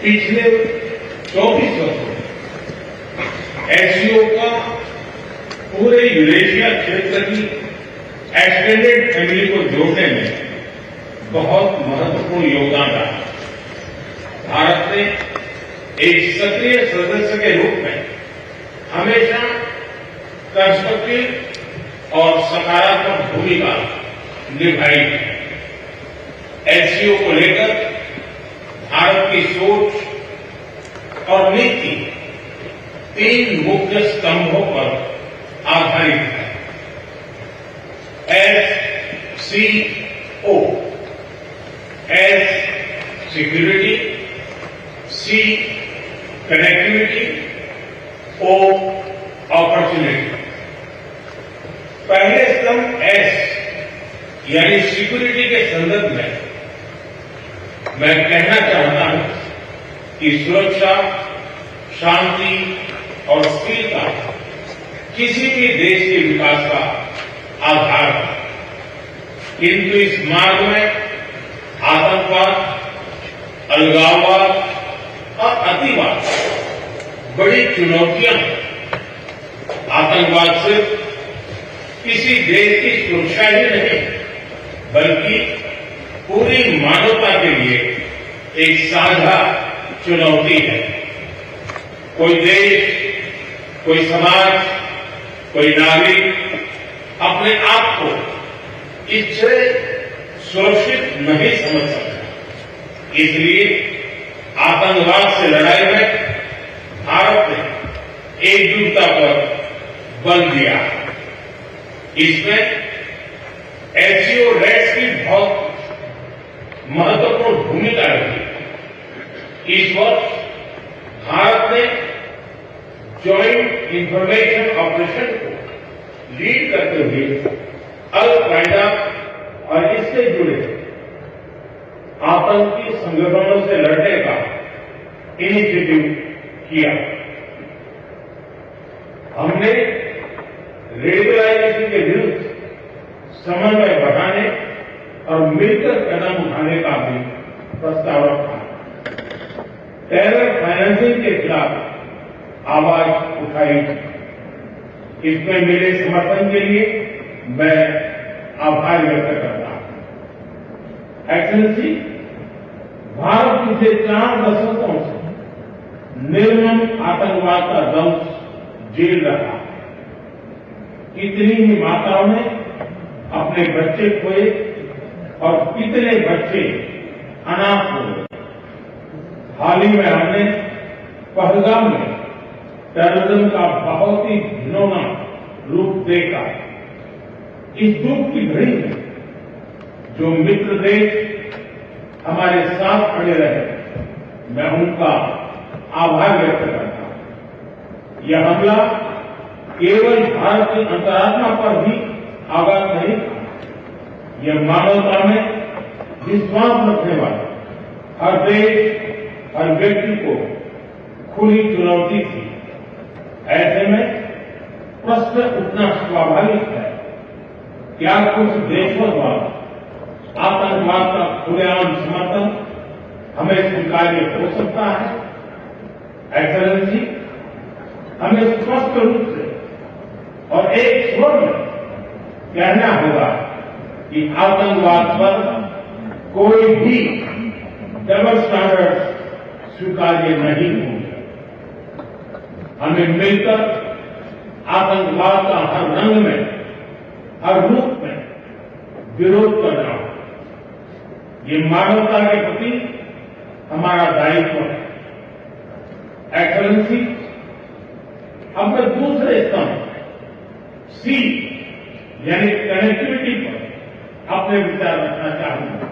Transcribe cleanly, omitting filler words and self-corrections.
पिछले 24 वर्षों में एससीओ का पूरे यूरेशिया क्षेत्र की एक्सटेंडेड फैमिली को जोड़ने में बहुत महत्वपूर्ण योगदान रहा। भारत ने एक सक्रिय सदस्य के रूप में हमेशा कंस्ट्रक्टिव और सकारात्मक भूमिका निभाई है। एससीओ को लेकर भारत की सोच और नीति 3 मुख्य स्तंभों पर आधारित है। एससीओ, एस सिक्योरिटी, सी कनेक्टिविटी, ओ अपॉर्चुनिटी। पहले स्तंभ एस यानी सिक्योरिटी के संदर्भ में मैं कहना चाहता हूं कि सुरक्षा, शांति और स्थिरता किसी भी देश के विकास का आधार है। किंतु इस मार्ग में आतंकवाद, अलगाववाद और अतिवाद बड़ी चुनौतियां हैं। आतंकवाद सिर्फ किसी देश की सुरक्षा ही नहीं बल्कि पूरी मानवता के लिए एक साझा चुनौती है। कोई देश, कोई समाज, कोई नागरिक अपने आप को इससे सुरक्षित नहीं समझ सकता। इसलिए आतंकवाद से लड़ाई में भारत ने एकजुटता पर बल दिया। इसमें एससीओ रेड्स की बहुत महत्वपूर्ण भूमिका रही। इस वर्ष भारत ने ज्वाइंट इंफॉर्मेशन ऑपरेशन को लीड करते हुए अल-कायदा और इससे जुड़े आतंकी संगठनों से लड़ने का इनिशिएटिव किया। हमने रेडिकलाइजेशन के विरुद्ध समन्वय बढ़ाने और मिलकर कदम उठाने का भी प्रस्ताव रखा। टेरर फाइनेंसिंग के खिलाफ आवाज उठाई। इसमें मिले समर्थन के लिए मैं आभार व्यक्त करता हूं। एक्सेलेंसी, भारत पिछले 4 दशकों से निर्मम आतंकवाद का दंश झेल रहा है। कितनी ही माताओं ने अपने बच्चे खोए और कितने बच्चे अनाथ हो गए। हाल ही में हमने पहलगाम में टेररिज्म का बहुत ही घिनौना रूप देखा। इस दुख की घड़ी में जो मित्र देश हमारे साथ खड़े रहे, मैं उनका आभार व्यक्त करता हूं। यह हमला केवल भारत की अंतरात्मा पर भी आघात नहीं था, यह मानवता में विश्वास रखने वाले हर देश, हर व्यक्ति को खुली चुनौती थी। ऐसे में प्रश्न उठना स्वाभाविक है, क्या कुछ देशों द्वारा आतंकवाद का खुलेआम समर्थन हमें स्वीकार्य हो सकता है? एक्सेलेंसी, हमें स्पष्ट रूप से और एक स्वर में कहना होगा कि आतंकवाद पर कोई भी डबल स्टैंडर्ड स्वीकार्य नहीं होंगे। हमें मिलकर आतंकवाद का हर रंग में, हर रूप में विरोध करना होगा। ये मानवता के प्रति हमारा दायित्व है। एक्सेलेंसी, अब मैं दूसरे स्तंभ सी यानी कनेक्टिविटी पर अपने विचार रखना चाहूंगा।